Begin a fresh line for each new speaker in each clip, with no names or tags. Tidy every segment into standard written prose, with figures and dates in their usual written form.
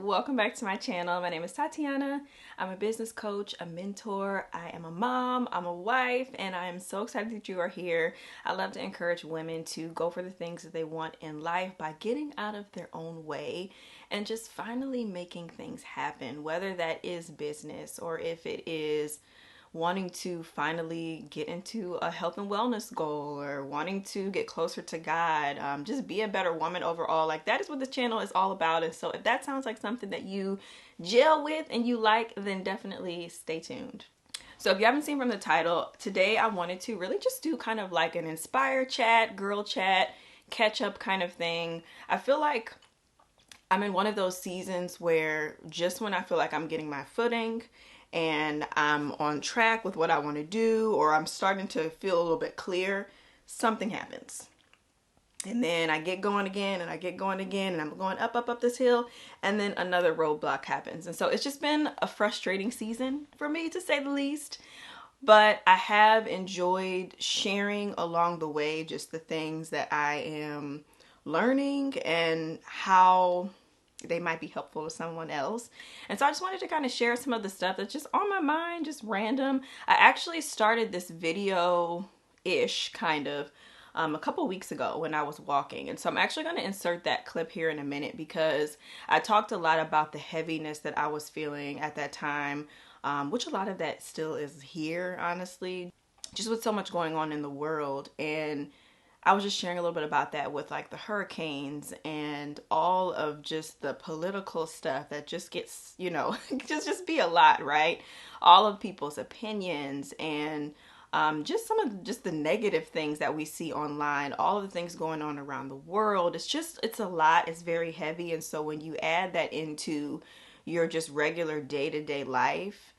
welcome back to my channel. My name is Tatiana. I'm a business coach, a mentor, I am a mom, I'm a wife, and I am so excited that you are here. I love to encourage women to go for the things that they want in life by getting out of their own way and just finally making things happen, whether that is business or if it is wanting to finally get into a health and wellness goal or wanting to get closer to God, just be a better woman overall. Like, that is what this channel is all about. And so if that sounds like something that you gel with and you like, then definitely stay tuned. So if you haven't seen from the title, today I wanted to really just do kind of like an inspire chat, girl chat, catch up kind of thing. I feel like I'm in one of those seasons where just when I feel like I'm getting my footing and I'm on track with what I want to do, or I'm starting to feel a little bit clear, something happens. And then I get going again and I get going again and I'm going up this hill, and then another roadblock happens. And so it's just been a frustrating season for me, to say the least. But I have enjoyed sharing along the way just the things that I am learning and how they might be helpful to someone else. And so I just wanted to kind of share some of the stuff that's just on my mind, just random. I actually started this video-ish kind of a couple weeks ago when I was walking. And so I'm actually going to insert that clip here in a minute, because I talked a lot about the heaviness that I was feeling at that time, which a lot of that still is here, honestly, just with so much going on in the world. And I was just sharing a little bit about that with like the hurricanes and all of just the political stuff that just gets, just be a lot, right? All of people's opinions and just some of just the negative things that we see online, all of the things going on around the world. It's a lot. It's very heavy. And so when you add that into your just regular day-to-day life,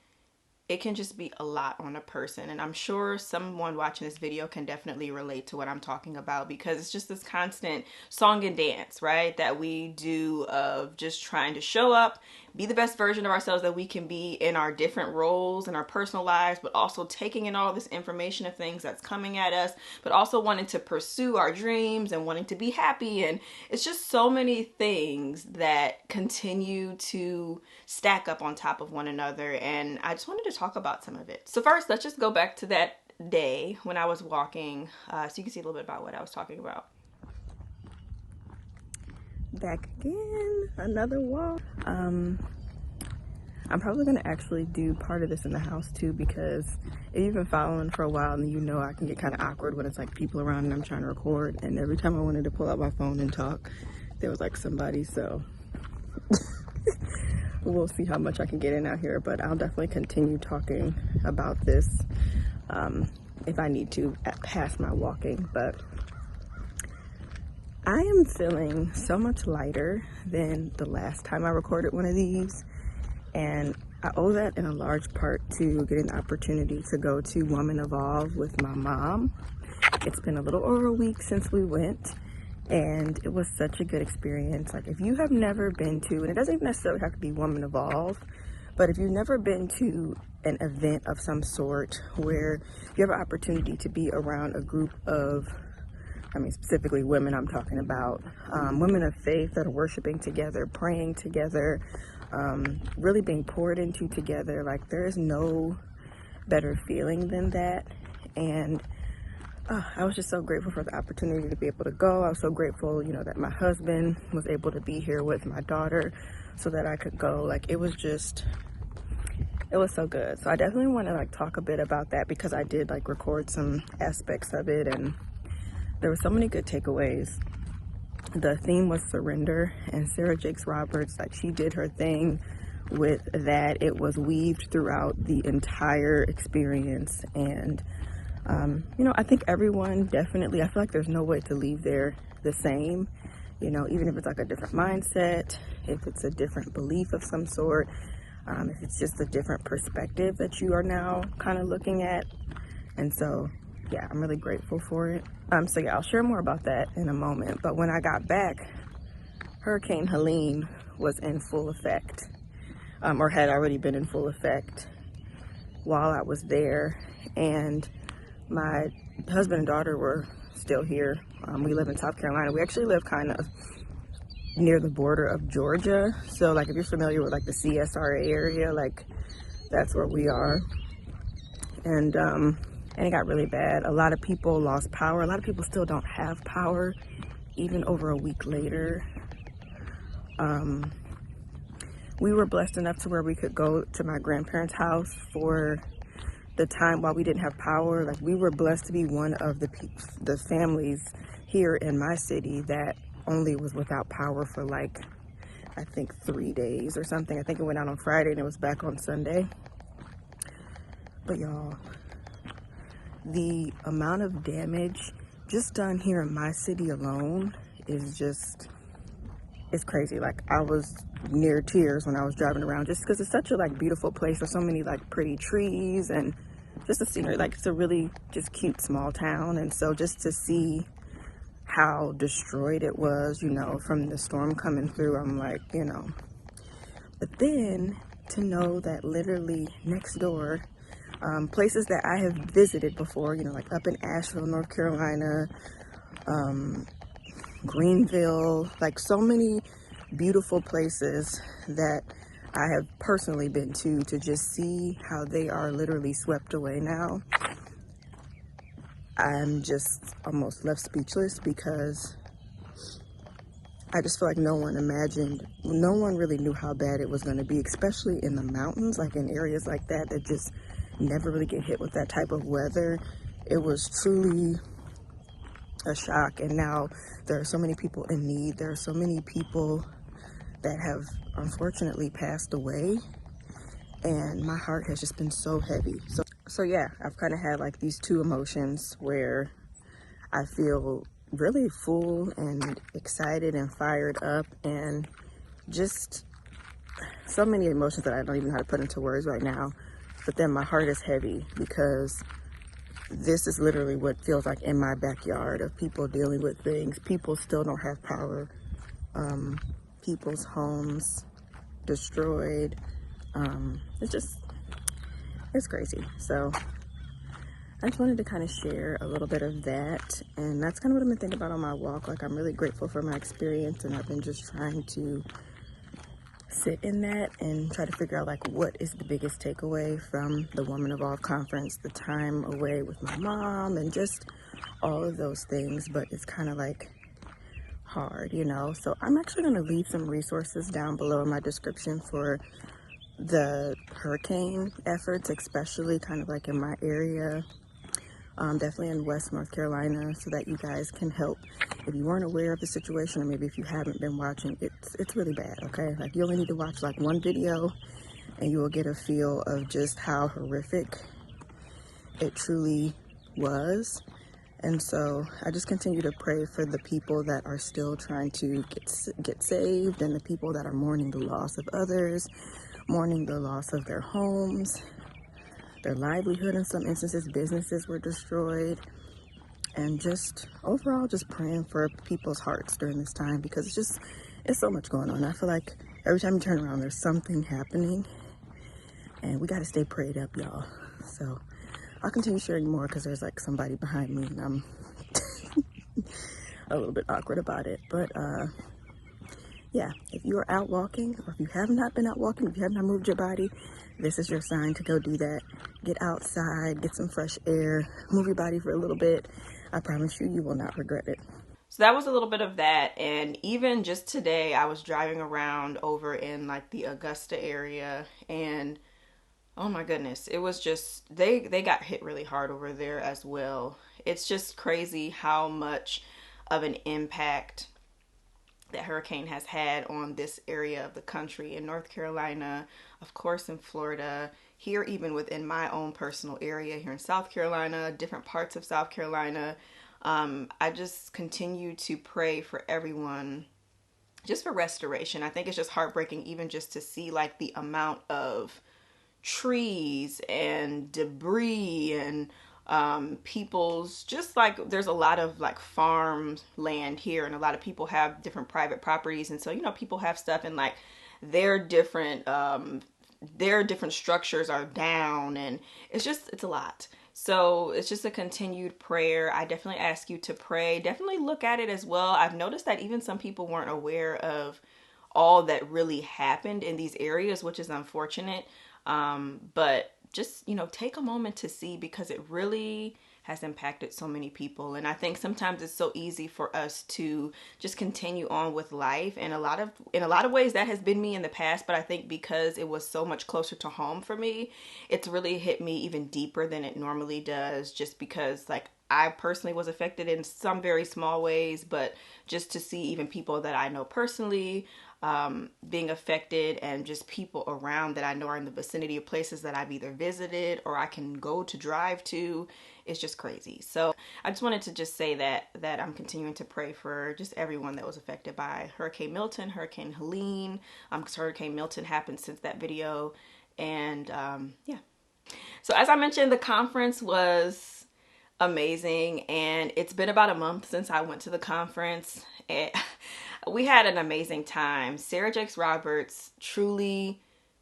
it can just be a lot on a person. And I'm sure someone watching this video can definitely relate to what I'm talking about, because it's just this constant song and dance, right, that we do of just trying to show up, be the best version of ourselves that we can be in our different roles in our personal lives, but also taking in all this information of things that's coming at us, but also wanting to pursue our dreams and wanting to be happy. And it's just so many things that continue to stack up on top of one another. And I just wanted to talk about some of it. So first, let's just go back to that day when I was walking, so you can see a little bit about what I was talking about. Back again, another walk. I'm probably gonna actually do part of this in the house too, because if you've been following for a while, and you know I can get kind of awkward when it's like people around and I'm trying to record, and every time I wanted to pull out my phone and talk, there was like somebody. So we'll see how much I can get in out here, but I'll definitely continue talking about this if I need to past my walking. But I am feeling so much lighter than the last time I recorded one of these, and I owe that in a large part to getting the opportunity to go to Woman Evolve with my mom. It's been a little over a week since we went, and it was such a good experience. Like, if you have never been to, and it doesn't even necessarily have to be Woman Evolve, but if you've never been to an event of some sort where you have an opportunity to be around a group of, specifically women I'm talking about, women of faith that are worshiping together, praying together, really being poured into together, like, there is no better feeling than that. And I was just so grateful for the opportunity to be able to go. I was so grateful, that my husband was able to be here with my daughter so that I could go. Like, it was so good. So I definitely want to talk a bit about that, because I did record some aspects of it, and there were so many good takeaways. The theme was surrender, and Sarah Jakes Roberts, she did her thing with that. It was weaved throughout the entire experience. And I think everyone definitely, I feel like there's no way to leave there the same, even if it's a different mindset, if it's a different belief of some sort, if it's just a different perspective that you are now kind of looking at. And so, yeah, I'm really grateful for it. So yeah, I'll share more about that in a moment. But when I got back, Hurricane Helene was in full effect, or had already been in full effect while I was there. And my husband and daughter were still here. We live in South Carolina. We actually live kind of
near the border of Georgia. So like if you're familiar with like the CSRA area, like that's where we are. And it got really bad. A lot of people lost power. A lot of people still don't have power, even over a week later. We were blessed enough to where we could go to my grandparents' house for the time while we didn't have power. Like we were blessed to be one of the families here in my city that only was without power for like, I think 3 days or something. I think it went out on Friday and it was back on Sunday. But y'all, the amount of damage just done here in my city alone is just, it's crazy. Like I was near tears when I was driving around, just because it's such a like beautiful place. There's so many like pretty trees and just the scenery. Like it's a really just cute small town. And so just to see how destroyed it was, you know, from the storm coming through, I'm like, you know. But then to know that literally next door, places that I have visited before, you know, like up in Asheville, North Carolina, Greenville, like so many beautiful places that I have personally been to just see how they are literally swept away now. I'm just almost left speechless because I just feel like no one really knew how bad it was going to be, especially in the mountains, like in areas like that just never really get hit with that type of weather. It was truly a shock. And now there are so many people in need. There are so many people that have unfortunately passed away, and my heart has just been so heavy. So yeah, I've kind of had like these two emotions where I feel really full and excited and fired up, and just so many emotions that I don't even know how to put into words right now. But then my heart is heavy because this is literally what feels like in my backyard of people dealing with things. People still don't have power. People's homes destroyed. It's crazy. So I just wanted to kind of share a little bit of that. And that's kind of what I've been thinking about on my walk. Like I'm really grateful for my experience, and I've been just trying to sit in that and try to figure out like what is the biggest takeaway from the Woman Evolve conference, the time away with my mom and just all of those things. But it's kind of like hard, you know. So I'm actually going to leave some resources down below in my description for the hurricane efforts, especially kind of like in my area, definitely in West North Carolina, so that you guys can help. If you weren't aware of the situation, or maybe if you haven't been watching, it's really bad, okay? Like you only need to watch like one video and you will get a feel of just how horrific it truly was. And so I just continue to pray for the people that are still trying to get saved, and the people that are mourning the loss of others, mourning the loss of their homes, their livelihood. In some instances, businesses were destroyed. And just overall, just praying for people's hearts during this time, because it's so much going on. I feel like every time you turn around, there's something happening, and we got to stay prayed up, y'all. So I'll continue sharing more because there's like somebody behind me and I'm a little bit awkward about it. But yeah, if you are out walking, or if you have not been out walking, if you have not moved your body, this is your sign to go do that. Get outside, get some fresh air, move your body for a little bit. I promise you, you will not regret it.
So that was a little bit of that. And even just today, I was driving around over in like the Augusta area, and oh my goodness, it was just, they got hit really hard over there as well. It's just crazy how much of an impact that hurricane has had on this area of the country, in North Carolina, of course in Florida, here even within my own personal area here in South Carolina, different parts of South Carolina. I just continue to pray for everyone, just for restoration. I think it's just heartbreaking even just to see like the amount of trees and debris and people's, just like there's a lot of like farm land here, and a lot of people have different private properties, and so you know people have stuff, and like their different structures are down, and it's a lot. So it's just a continued prayer. I definitely ask you to pray. Definitely look at it as well. I've noticed that even some people weren't aware of all that really happened in these areas, which is unfortunate. But just, take a moment to see, because it really has impacted so many people. And I think sometimes it's so easy for us to just continue on with life. And in a lot of ways that has been me in the past, but I think because it was so much closer to home for me, it's really hit me even deeper than it normally does, just because like I personally was affected in some very small ways, but just to see even people that I know personally being affected, and just people around that I know are in the vicinity of places that I've either visited or I can go to drive to, it's just crazy. So I just wanted to just say that I'm continuing to pray for just everyone that was affected by Hurricane Milton, Hurricane Helene. Because Hurricane Milton happened since that video. And yeah. So as I mentioned, the conference was amazing, and it's been about a month since I went to the conference, and we had an amazing time. Sarah Jakes Roberts truly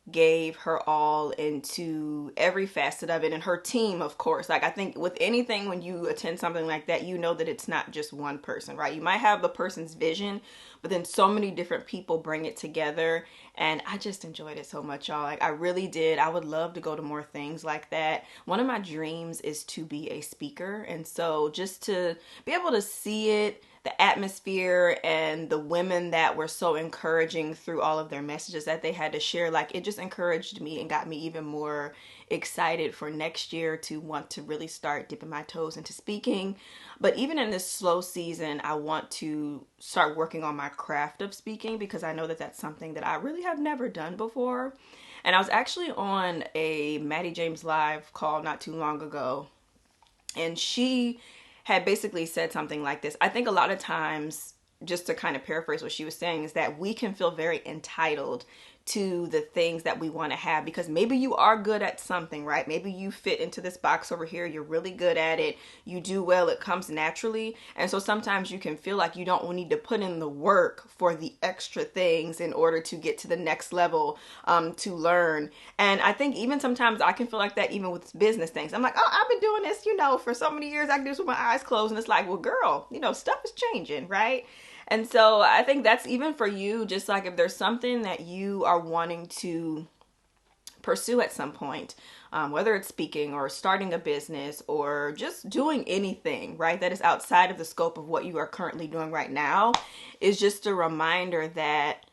gave her all into every facet of it, and her team, of course. Like, I think with anything, when you attend something like that, you know that it's not just one person, right? You might have the person's vision, but then so many different people bring it together, and I just enjoyed it so much, y'all. Like, I really did. I would love to go to more things like that. One of my dreams is to be a speaker, and so just to be able to see it, the atmosphere, and the women that were so encouraging through all of their messages that they had to share, like, it just encouraged me and got me even more excited for next year to want to really start dipping my toes into speaking. But even in this slow season, I want to start working on my craft of speaking, because I know that that's something that I really have never done before. And I was actually on a Maddie James Live call not too long ago, and she had basically said something like this. I think a lot of times, just to kind of paraphrase what she was saying, is that we can feel very entitled to the things that we want to have, because maybe you are good at something, right? Maybe you fit into this box over here. You're really good at it. You do well. It comes naturally. And so sometimes you can feel like you don't need to put in the work for the extra things in order to get to the next level, to learn. And I think even sometimes I can feel like that even with business things. I'm like, oh, I've been doing this, for so many years. I can do this with my eyes closed. And it's like, well, girl, stuff is changing, right? And so I think that's even for you, just like if there's something that you are wanting to pursue at some point, whether it's speaking or starting a business or just doing anything, right, that is outside of the scope of what you are currently doing right now, is just a reminder that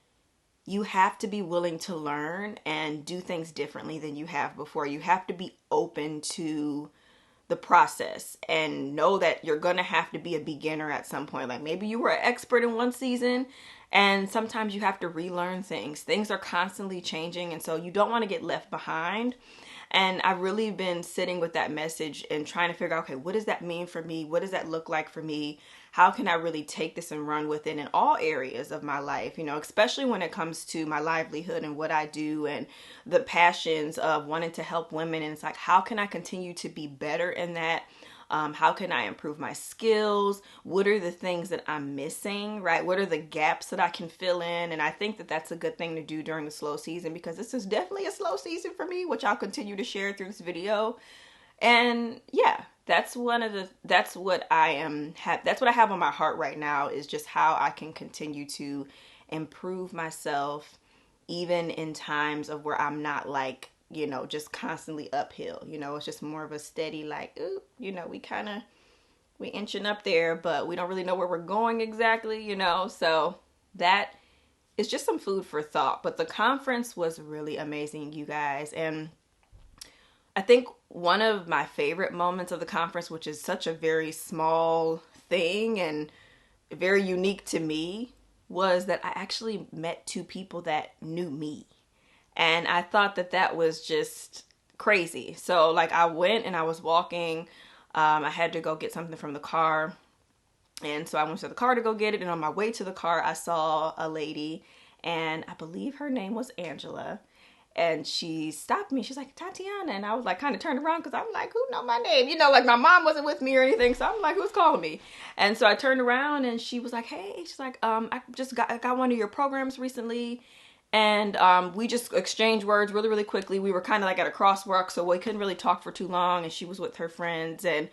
you have to be willing to learn and do things differently than you have before. You have to be open to the process and know that you're going to have to be a beginner at some point. Like, maybe you were an expert in one season, and sometimes you have to relearn things. Things are constantly changing, and so you don't want to get left behind. And I've really been sitting with that message and trying to figure out, okay, what does that mean for me? What does that look like for me? How can I really take this and run with it in all areas of my life, especially when it comes to my livelihood and what I do and the passions of wanting to help women. And it's like, how can I continue to be better in that? How can I improve my skills? What are the things that I'm missing, right? What are the gaps that I can fill in? And I think that that's a good thing to do during the slow season, because this is definitely a slow season for me, which I'll continue to share through this video. And yeah, that's what I have on my heart right now, is just how I can continue to improve myself, even in times of where I'm not like, just constantly uphill. It's just more of a steady, like, ooh, we inching up there, but we don't really know where we're going exactly, so that is just some food for thought. But the conference was really amazing, you guys. And I think one of my favorite moments of the conference, which is such a very small thing and very unique to me, was that I actually met two people that knew me. And I thought that that was just crazy. So like, I went and I was walking. I had to go get something from the car. And so I went to the car to go get it. And on my way to the car, I saw a lady, and I believe her name was Angela. And she stopped me. She's like, Tatiana. And I was like, kind of turned around, because I'm like, who know my name? Like, my mom wasn't with me or anything. So I'm like, who's calling me? And so I turned around, and she was like, hey, she's like, I got one of your programs recently. And we just exchanged words really, really quickly. We were kind of like at a crosswalk, so we couldn't really talk for too long. And she was with her friends, and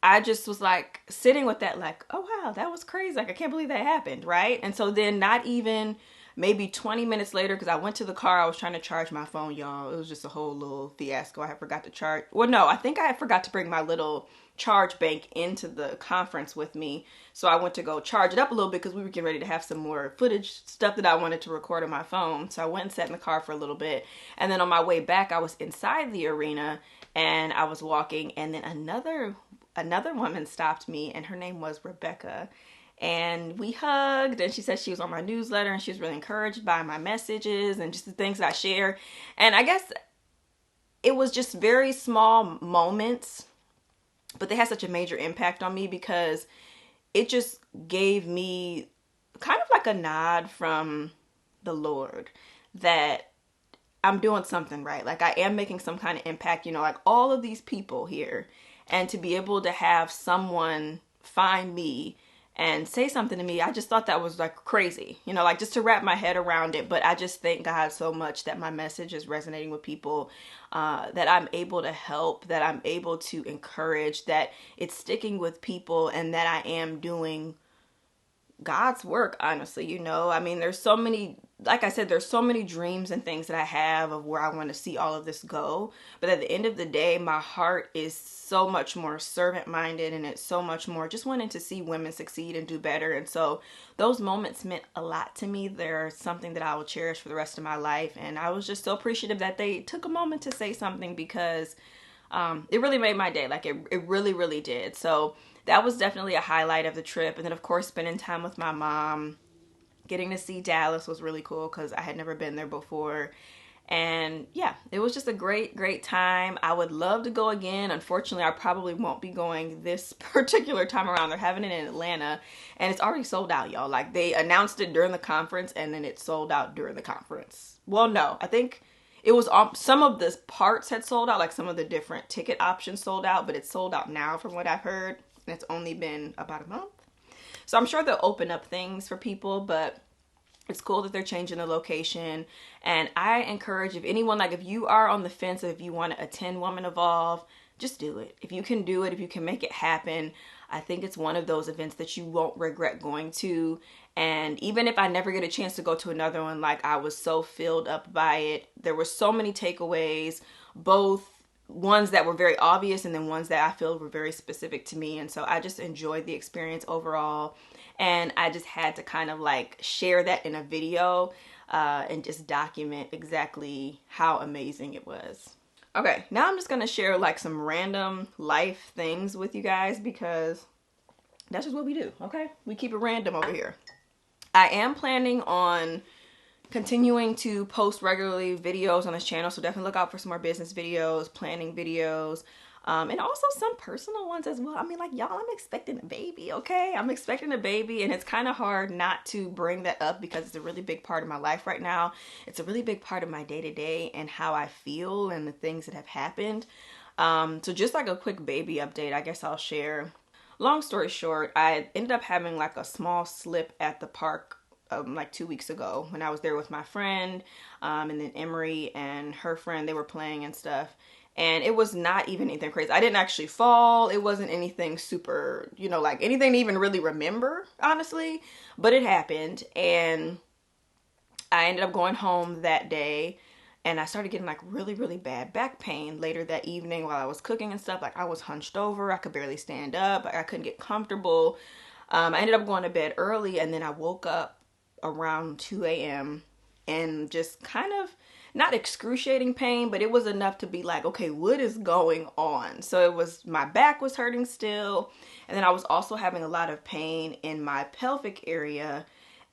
I just was like sitting with that, like, oh wow, that was crazy. Like, I can't believe that happened, right? And so then, not even maybe 20 minutes later, because I went to the car, I was trying to charge my phone, y'all. It was just a whole little fiasco. I had forgot to charge. Well, no, I think I had forgot to bring my little charge bank into the conference with me. So I went to go charge it up a little bit because we were getting ready to have some more footage, stuff that I wanted to record on my phone. So I went and sat in the car for a little bit. And then on my way back, I was inside the arena and I was walking, and then another woman stopped me, and her name was Rebecca. And we hugged, and she said she was on my newsletter and she was really encouraged by my messages and just the things I share. And I guess it was just very small moments, but they had such a major impact on me because it just gave me kind of like a nod from the Lord that I'm doing something right. Like, I am making some kind of impact, like all of these people here. And to be able to have someone find me and say something to me, I just thought that was like crazy, like just to wrap my head around it. But I just thank God so much that my message is resonating with people, that I'm able to help, that I'm able to encourage, that it's sticking with people, and that I am doing God's work, honestly. I mean, there's so many, like I said, there's so many dreams and things that I have of where I want to see all of this go. But at the end of the day, my heart is so much more servant-minded, and it's so much more just wanting to see women succeed and do better. And so those moments meant a lot to me. They're something that I will cherish for the rest of my life. And I was just so appreciative that they took a moment to say something, because it really made my day. Like, it really, really did. So that was definitely a highlight of the trip. And then, of course, spending time with my mom, getting to see Dallas was really cool because I had never been there before. And yeah, it was just a great, great time. I would love to go again. Unfortunately, I probably won't be going this particular time around. They're having it in Atlanta, and it's already sold out, y'all. Like, they announced it during the conference, and then it sold out during the conference. Well, no, I think it was some of the parts had sold out, like some of the different ticket options sold out, but it's sold out now from what I've heard. And it's only been about a month. So I'm sure they'll open up things for people, but it's cool that they're changing the location. And I encourage, if you are on the fence, if you want to attend Woman Evolve, just do it. If you can do it, if you can make it happen, I think it's one of those events that you won't regret going to. And even if I never get a chance to go to another one, like, I was so filled up by it. There were so many takeaways, both ones that were very obvious and then ones that I feel were very specific to me. And so I just enjoyed the experience overall. And I just had to kind of like share that in a video and just document exactly how amazing it was. Okay, now I'm just going to share like some random life things with you guys, because that's just what we do, okay? We keep it random over here. I am planning on continuing to post regularly videos on this channel, so definitely look out for some more business videos, planning videos, and also some personal ones as well. I mean, like, y'all, I'm expecting a baby, okay? I'm expecting a baby, and it's kind of hard not to bring that up because it's a really big part of my life right now. It's a really big part of my day-to-day and how I feel and the things that have happened. So just like a quick baby update, I guess I'll share. Long story short, I ended up having like a small slip at the park like 2 weeks ago when I was there with my friend, and then Emery and her friend, they were playing and stuff. And it was not even anything crazy. I didn't actually fall. It wasn't anything super, like anything to even really remember, honestly. But it happened. And I ended up going home that day. And I started getting like really, really bad back pain later that evening while I was cooking and stuff. Like, I was hunched over. I could barely stand up. I couldn't get comfortable. I ended up going to bed early. And then I woke up around 2 a.m. and just kind of, not excruciating pain, but it was enough to be like, okay, what is going on? So it was, my back was hurting still. And then I was also having a lot of pain in my pelvic area.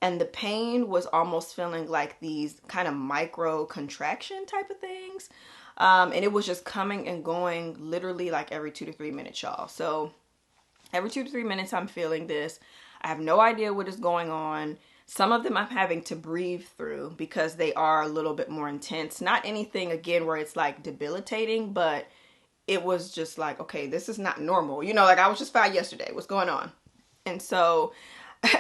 And the pain was almost feeling like these kind of micro contraction type of things. And it was just coming and going literally like every 2 to 3 minutes, y'all. So every 2 to 3 minutes, I'm feeling this. I have no idea what is going on. Some of them I'm having to breathe through because they are a little bit more intense. Not anything, again, where it's like debilitating, but it was just like, okay, this is not normal. Like, I was just fine yesterday. What's going on? And so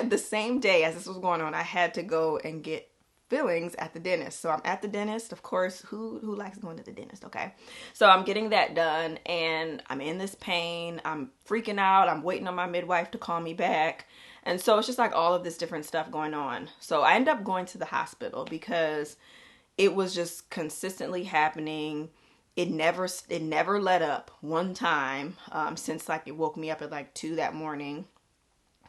the same day as this was going on, I had to go and get fillings at the dentist. So I'm at the dentist, of course. Who likes going to the dentist? Okay. So I'm getting that done and I'm in this pain. I'm freaking out. I'm waiting on my midwife to call me back. And so it's just like all of this different stuff going on. So I end up going to the hospital because it was just consistently happening. It never let up one time since like it woke me up at like 2 that morning.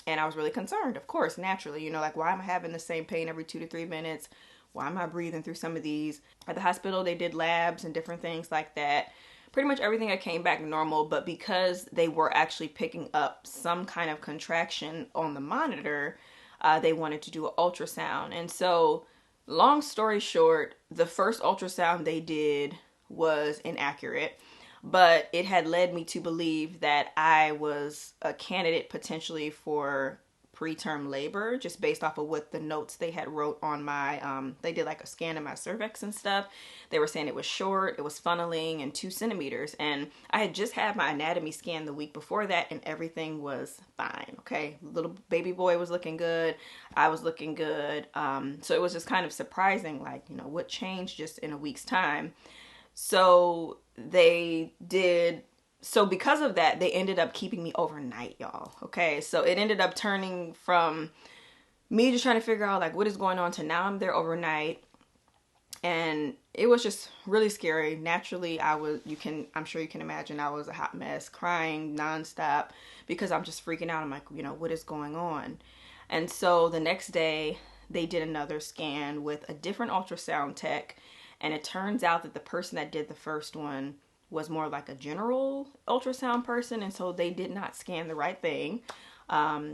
And I was really concerned, of course, naturally, you know, like, why am I having the same pain every 2 to 3 minutes? Why am I breathing through some of these? At the hospital, they did labs and different things like that. Pretty much everything I came back normal, but because they were actually picking up some kind of contraction on the monitor, they wanted to do an ultrasound. And so, long story short, the first ultrasound they did was inaccurate. But it had led me to believe that I was a candidate potentially for preterm labor, just based off of what the notes they had wrote on my, they did like a scan of my cervix and stuff. They were saying it was short, it was funneling, and 2 centimeters. And I had just had my anatomy scan the week before that, and everything was fine, okay? Little baby boy was looking good, I was looking good. So it was just kind of surprising, like, you know, what changed just in a week's time. So because of that, they ended up keeping me overnight, y'all. Okay. So it ended up turning from me just trying to figure out like what is going on to now I'm there overnight. And it was just really scary. Naturally, I'm sure you can imagine I was a hot mess, crying nonstop because I'm just freaking out. I'm like, you know, what is going on? And so the next day they did another scan with a different ultrasound tech. And it turns out that the person that did the first one was more like a general ultrasound person. And so they did not scan the right thing,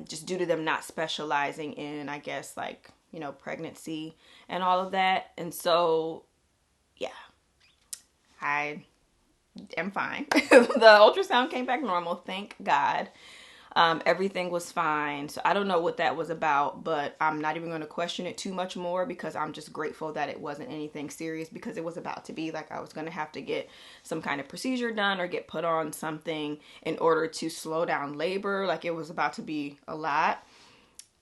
just due to them not specializing in, I guess, like, you know, pregnancy and all of that. And so, yeah, I am fine. The ultrasound came back normal, thank God. Everything was fine. So I don't know what that was about, but I'm not even going to question it too much more because I'm just grateful that it wasn't anything serious, because it was about to be like I was going to have to get some kind of procedure done or get put on something in order to slow down labor. Like it was about to be a lot.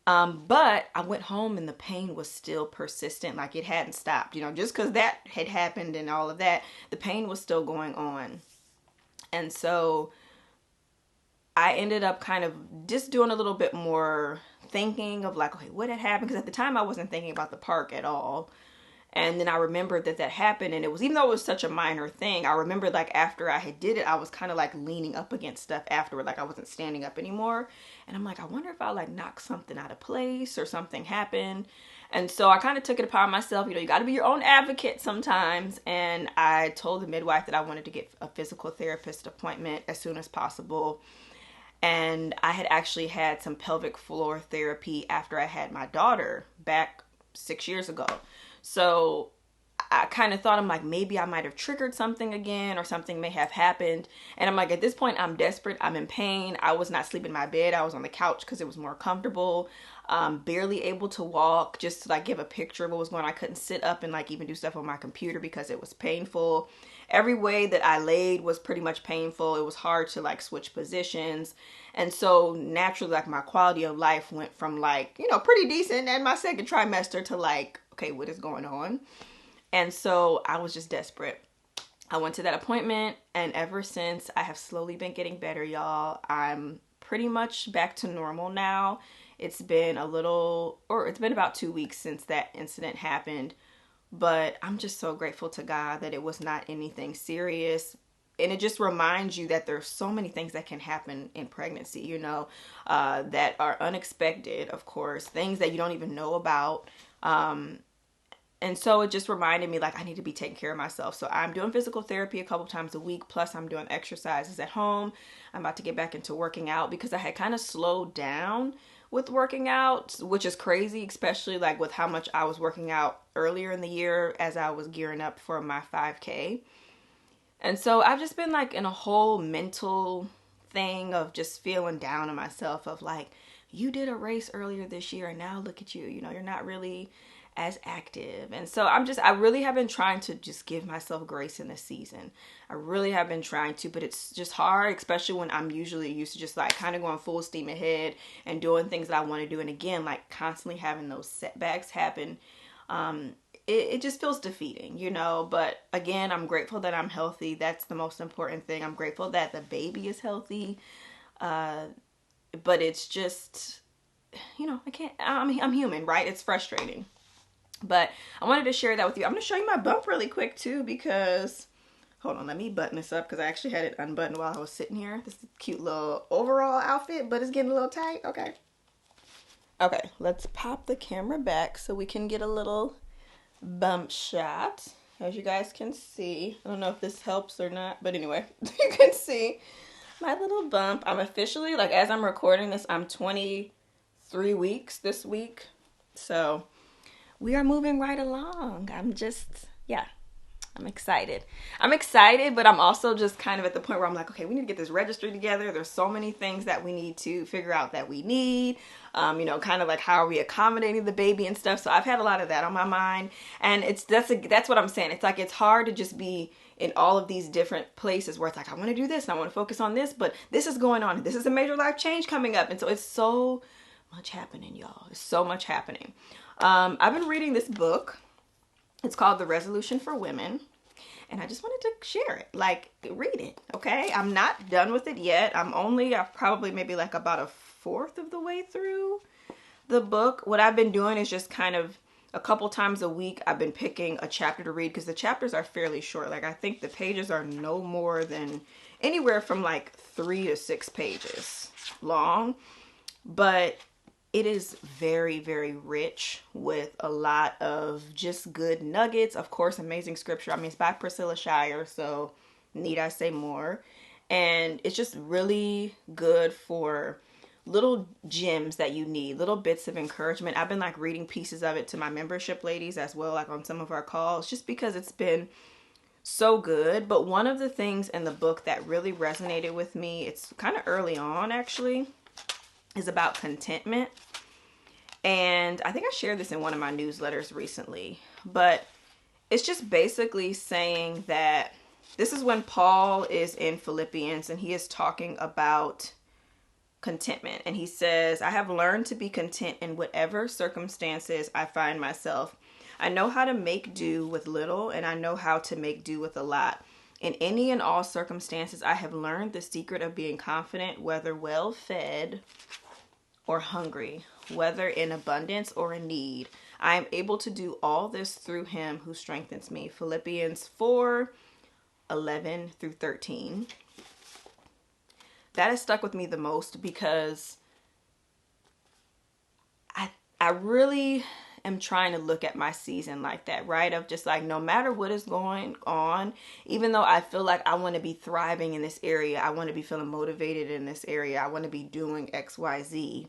But I went home and the pain was still persistent. Like it hadn't stopped, you know, just because that had happened and all of that, the pain was still going on. And so I ended up kind of just doing a little bit more thinking of like, okay, what had happened? Because at the time I wasn't thinking about the park at all. And then I remembered that happened, and it was, even though it was such a minor thing, I remembered like after I had did it, I was kind of like leaning up against stuff afterward, like I wasn't standing up anymore. And I'm like, I wonder if I like knocked something out of place or something happened. And so I kind of took it upon myself, you know, you got to be your own advocate sometimes. And I told the midwife that I wanted to get a physical therapist appointment as soon as possible. And I had actually had some pelvic floor therapy after I had my daughter back 6 years ago. So I kind of thought, I'm like, maybe I might have triggered something again or something may have happened. And I'm like, at this point, I'm desperate. I'm in pain. I was not sleeping in my bed. I was on the couch because it was more comfortable. Barely able to walk, just to like give a picture of what was going on. I couldn't sit up and like even do stuff on my computer because it was painful. Every way that I laid was pretty much painful. It was hard to like switch positions. And so naturally, like my quality of life went from like, you know, pretty decent in my second trimester to like, okay, what is going on? And so I was just desperate. I went to that appointment, and ever since I have slowly been getting better, y'all. I'm pretty much back to normal now. It's been about 2 weeks since that incident happened, but I'm just so grateful to God that it was not anything serious. And it just reminds you that there's so many things that can happen in pregnancy, you know, that are unexpected, of course, things that you don't even know about. And so it just reminded me like I need to be taking care of myself. So I'm doing physical therapy a couple times a week. Plus I'm doing exercises at home. I'm about to get back into working out because I had kind of slowed down with working out, which is crazy, especially like with how much I was working out earlier in the year as I was gearing up for my 5K. And so I've just been like in a whole mental thing of just feeling down on myself of like, you did a race earlier this year and now look at you, you know, you're not really as active. And so I really have been trying to just give myself grace in this season. I really have been trying to, but it's just hard, especially when I'm usually used to just like kind of going full steam ahead and doing things that I want to do. And again, like constantly having those setbacks happen. it just feels defeating, you know. But again, I'm grateful that I'm healthy. That's the most important thing. I'm grateful that the baby is healthy. But it's just, you know, I'm human, right? It's frustrating. But I wanted to share that with you. I'm going to show you my bump really quick too, because hold on, let me button this up because I actually had it unbuttoned while I was sitting here. This is a cute little overall outfit, but it's getting a little tight. Okay. Okay, let's pop the camera back so we can get a little bump shot. As you guys can see, I don't know if this helps or not, but anyway, you can see my little bump. I'm officially, like, as I'm recording this, I'm 23 weeks this week. So we are moving right along. I'm excited. I'm excited, but I'm also just kind of at the point where I'm like, okay, we need to get this registry together. There's so many things that we need to figure out that we need. You know, kind of like how are we accommodating the baby and stuff. So I've had a lot of that on my mind, and that's what I'm saying. It's like it's hard to just be in all of these different places where it's like I want to do this and I want to focus on this, but this is going on. This is a major life change coming up, and so it's so much happening, y'all. It's so much happening. I've been reading this book. It's called The Resolution for Women. And I just wanted to share it. Like, read it, okay? I'm not done with it yet. I've probably maybe like about a fourth of the way through the book. What I've been doing is just kind of a couple times a week, I've been picking a chapter to read because the chapters are fairly short. Like, I think the pages are no more than anywhere from like 3 to 6 pages long. But it is very, very rich with a lot of just good nuggets. Of course, amazing scripture. I mean, it's by Priscilla Shirer, so need I say more? And it's just really good for little gems that you need, little bits of encouragement. I've been like reading pieces of it to my membership ladies as well, like on some of our calls, just because it's been so good. But one of the things in the book that really resonated with me, it's kind of early on actually, is about contentment. And I think I shared this in one of my newsletters recently, but it's just basically saying that this is when Paul is in Philippians and he is talking about contentment. And he says, I have learned to be content in whatever circumstances I find myself. I know how to make do with little, and I know how to make do with a lot. In any and all circumstances, I have learned the secret of being confident, whether well fed or hungry, whether in abundance or in need. I am able to do all this through him who strengthens me. Philippians 4:11 through 13. That has stuck with me the most because I really am trying to look at my season like that, right? Of just like, no matter what is going on, even though I feel like I want to be thriving in this area, I want to be feeling motivated in this area, I want to be doing X, Y, Z,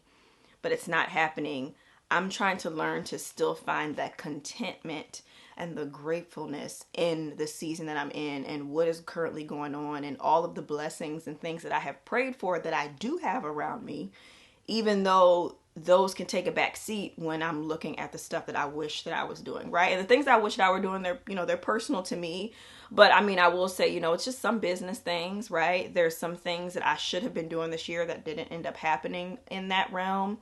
but it's not happening. I'm trying to learn to still find that contentment and the gratefulness in the season that I'm in and what is currently going on and all of the blessings and things that I have prayed for that I do have around me, even though those can take a back seat when I'm looking at the stuff that I wish that I was doing, right? And the things I wish that I were doing, they're personal to me. But I mean, I will say, it's just some business things, right? There's some things that I should have been doing this year that didn't end up happening in that realm.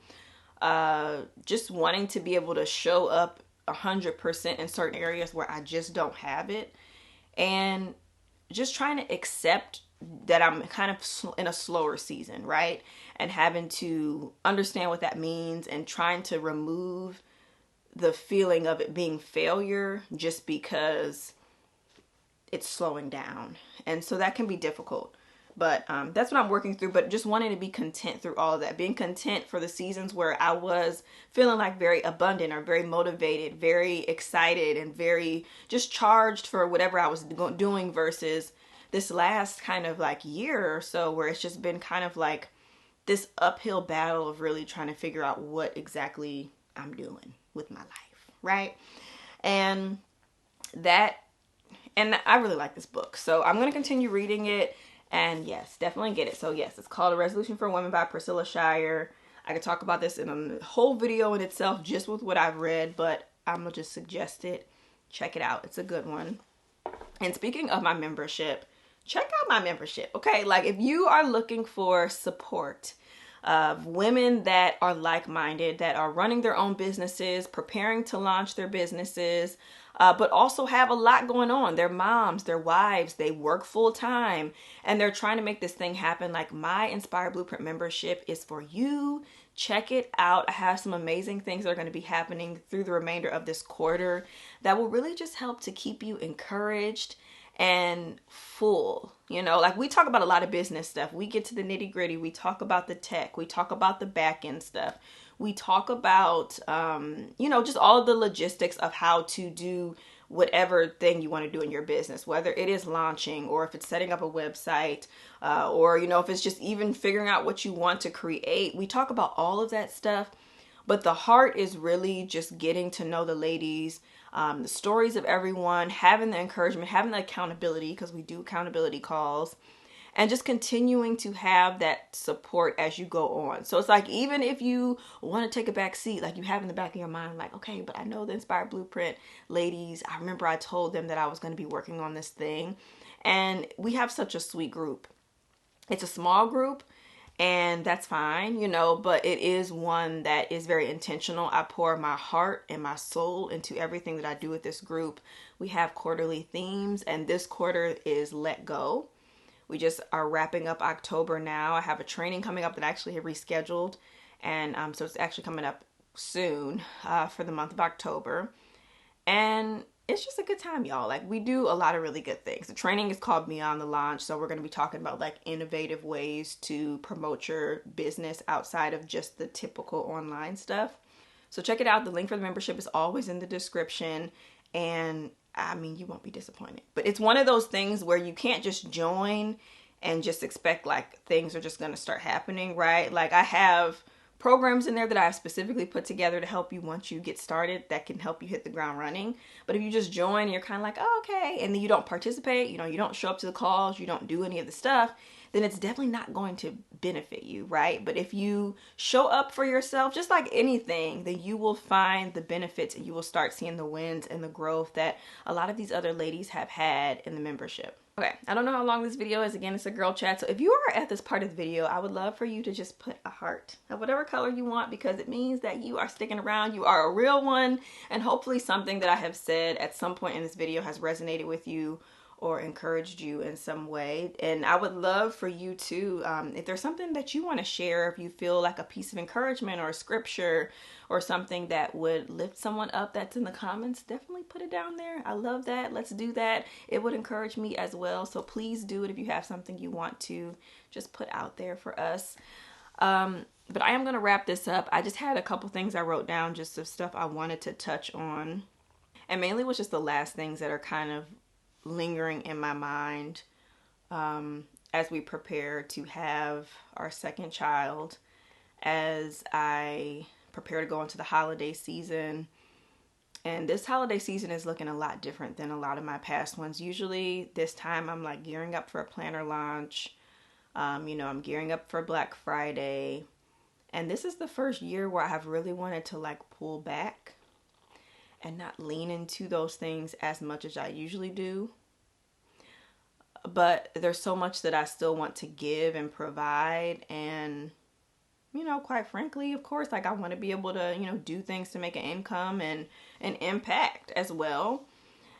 Just wanting to be able to show up 100% in certain areas where I just don't have it. And just trying to accept that I'm kind of in a slower season, right? And having to understand what that means and trying to remove the feeling of it being failure just because it's slowing down. And so that can be difficult. But that's what I'm working through. But just wanting to be content through all of that. Being content for the seasons where I was feeling like very abundant or very motivated, very excited, and very just charged for whatever I was doing versus this last kind of like year or so where it's just been kind of like this uphill battle of really trying to figure out what exactly I'm doing with my life, right? And I really like this book. So I'm going to continue reading it. And yes, definitely get it. So yes, it's called A Resolution for Women by Priscilla Shirer. I could talk about this in a whole video in itself just with what I've read, but I'm going to just suggest it. Check it out. It's a good one. And speaking of my membership, check out my membership. Okay, like if you are looking for support, of women that are like-minded, that are running their own businesses, preparing to launch their businesses, but also have a lot going on. They're moms, they're wives, they work full time, and they're trying to make this thing happen. Like, my Inspire Blueprint membership is for you. Check it out. I have some amazing things that are going to be happening through the remainder of this quarter that will really just help to keep you encouraged and full. You know, like, we talk about a lot of business stuff. We get to the nitty gritty. We talk about the tech. We talk about the back end stuff. We talk about, just all of the logistics of how to do whatever thing you want to do in your business, whether it is launching or if it's setting up a website, or, if it's just even figuring out what you want to create. We talk about all of that stuff. But the heart is really just getting to know the ladies, the stories of everyone, having the encouragement, having the accountability, because we do accountability calls, and just continuing to have that support as you go on. So it's like, even if you want to take a back seat, like, you have in the back of your mind, like, okay, but I know the Inspire Blueprint ladies, I remember I told them that I was going to be working on this thing. And we have such a sweet group. It's a small group, and that's fine, but it is one that is very intentional. I pour my heart and my soul into everything that I do with this group. We have quarterly themes, and this quarter is Let Go. We just are wrapping up October now. I have a training coming up that I actually have rescheduled, and so it's actually coming up soon for the month of October. And it's just a good time, y'all. Like, we do a lot of really good things. The training is called Beyond the Launch, so we're going to be talking about, like, innovative ways to promote your business outside of just the typical online stuff. So check it out. The link for the membership is always in the description, and I mean, you won't be disappointed. But it's one of those things where you can't just join and just expect, like, things are just going to start happening, right? Like, I have programs in there that I've specifically put together to help you once you get started, that can help you hit the ground running. But if you just join and you're kind of like, oh, okay, and then you don't participate, you don't show up to the calls, you don't do any of the stuff, then it's definitely not going to benefit you, right? But if you show up for yourself, just like anything, then you will find the benefits, and you will start seeing the wins and the growth that a lot of these other ladies have had in the membership. Okay, I don't know how long this video is. Again, it's a girl chat. So if you are at this part of the video, I would love for you to just put a heart of whatever color you want, because it means that you are sticking around. You are a real one. And hopefully something that I have said at some point in this video has resonated with you or encouraged you in some way. And I would love for you to, if there's something that you want to share, if you feel like a piece of encouragement or a scripture or something that would lift someone up that's in the comments, definitely put it down there. I love that. Let's do that. It would encourage me as well. So please do it if you have something you want to just put out there for us. But I am going to wrap this up. I just had a couple things I wrote down, just of stuff I wanted to touch on. And mainly was just the last things that are kind of lingering in my mind as we prepare to have our second child, as I prepare to go into the holiday season. And this holiday season is looking a lot different than a lot of my past ones. Usually this time I'm like gearing up for a planner launch. I'm gearing up for Black Friday. And this is the first year where I have really wanted to, like, pull back and not lean into those things as much as I usually do. But there's so much that I still want to give and provide. And, quite frankly, of course, like, I want to be able to, do things to make an income and an impact as well.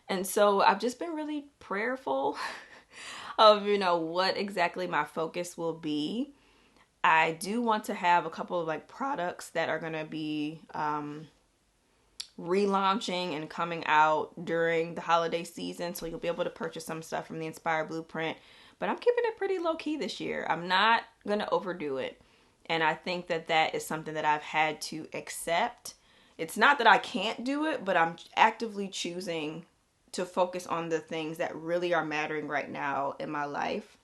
And so I've just been really prayerful of, what exactly my focus will be. I do want to have a couple of, like, products that are going to be relaunching and coming out during the holiday season, so you'll be able to purchase some stuff from the Inspire Blueprint. But I'm keeping it pretty low key this year. I'm not gonna overdo it, and I think that that is something that I've had to accept. It's not that I can't do it, but I'm actively choosing to focus on the things that really are mattering right now in my life.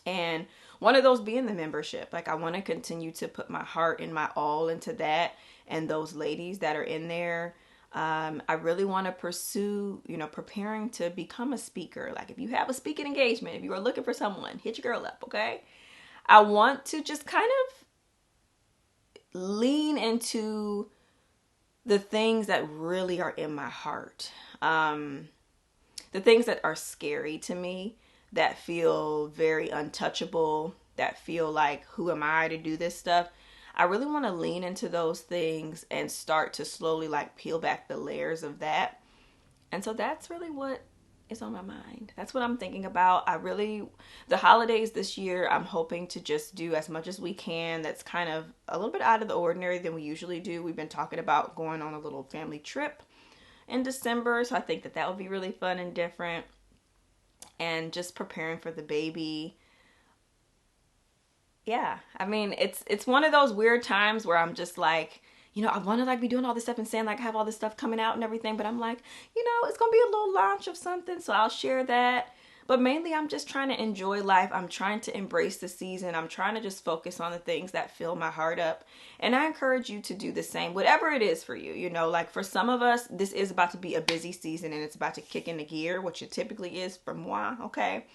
And one of those being the membership. Like, I want to continue to put my heart and my all into that and those ladies that are in there. I really want to pursue, preparing to become a speaker. Like, if you have a speaking engagement, if you are looking for someone, hit your girl up, okay? I want to just kind of lean into the things that really are in my heart. The things that are scary to me, that feel very untouchable, that feel like, who am I to do this stuff? I really want to lean into those things and start to slowly like peel back the layers of that. And so that's really what is on my mind. That's what I'm thinking about. The holidays this year, I'm hoping to just do as much as we can. That's kind of a little bit out of the ordinary than we usually do. We've been talking about going on a little family trip in December. So I think that that would be really fun and different. And just preparing for the baby. Yeah, I mean, it's one of those weird times where I'm just like, I want to like be doing all this stuff and saying like I have all this stuff coming out and everything, but I'm like, it's gonna be a little launch of something, so I'll share that. But mainly, I'm just trying to enjoy life. I'm trying to embrace the season. I'm trying to just focus on the things that fill my heart up. And I encourage you to do the same, whatever it is for you. Like for some of us, this is about to be a busy season and it's about to kick into gear, which it typically is for moi, okay?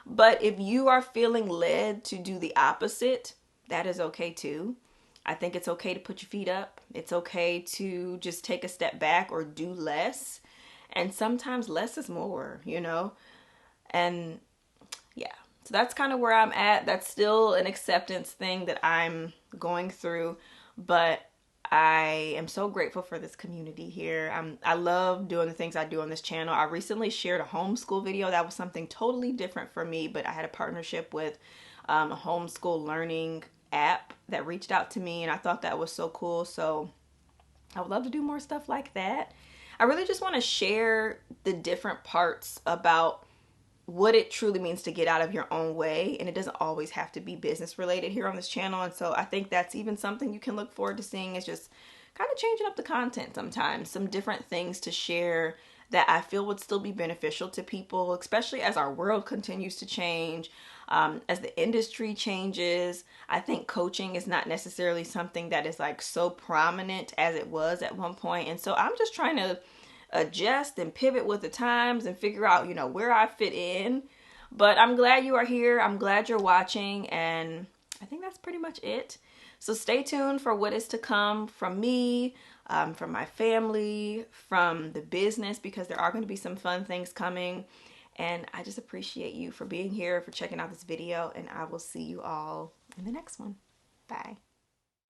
But if you are feeling led to do the opposite, that is okay too. I think it's okay to put your feet up. It's okay to just take a step back or do less. And sometimes less is more. And yeah, so that's kind of where I'm at. That's still an acceptance thing that I'm going through. But I am so grateful for this community here. I love doing the things I do on this channel. I recently shared a homeschool video. That was something totally different for me, but I had a partnership with a homeschool learning app that reached out to me, and I thought that was so cool. So I would love to do more stuff like that. I really just want to share the different parts about what it truly means to get out of your own way, and it doesn't always have to be business related here on this channel. And so I think that's even something you can look forward to seeing, is just kind of changing up the content sometimes, some different things to share that I feel would still be beneficial to people, especially as our world continues to change, as the industry changes. I think coaching is not necessarily something that is like so prominent as it was at one point. And so I'm just trying to adjust and pivot with the times and figure out, where I fit in. But I'm glad you are here. I'm glad you're watching. And I think that's pretty much it. So stay tuned for what is to come from me, from my family, from the business, because there are going to be some fun things coming. And I just appreciate you for being here, for checking out this video. And I will see you all in the next one. Bye.